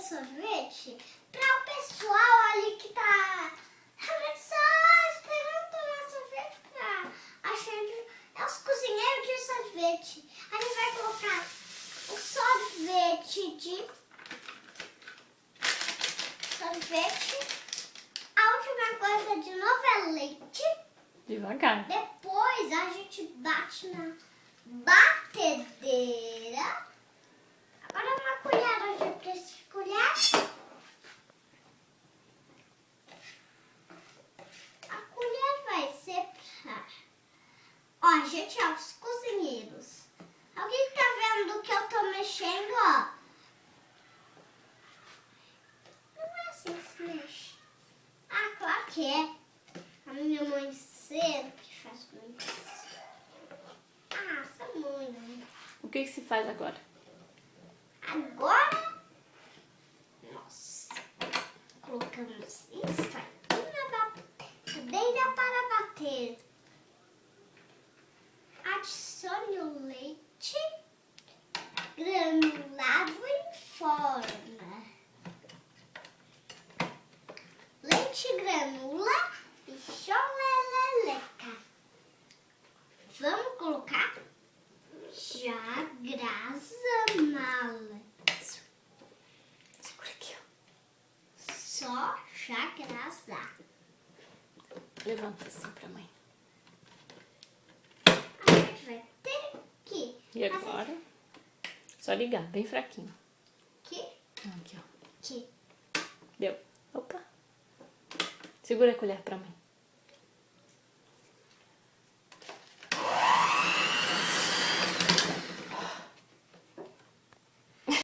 sorvete para o pessoal ali que tá realmente só esperando tomar sorvete pra achando. É os cozinheiros de sorvete. A gente vai colocar o sorvete de sorvete. A última coisa de novo é leite. Devagar. Depois a gente bate na batedeira. Agora uma colher, a gente precisa de colher. A colher vai ser pra... Ó, gente, ó, os cozinheiros. Alguém tá vendo que eu tô mexendo, ó? Não é assim que se mexe. Ah, claro que é. A minha mãe sempre faz comigo isso. Ah, essa mãe. O que se faz agora? Agora, nós colocamos isso aqui na batedeira para bater. Adicione o leite granulado em forma. Leite granula e choleleleca. Vamos colocar já grasamala. Segura aqui, ó. Só já grasar. Levanta assim pra mãe. A gente vai ter que E agora? Só ligar, bem fraquinho. Aqui, Aqui, ó. aqui. Deu. Opa. Segura a colher pra mim.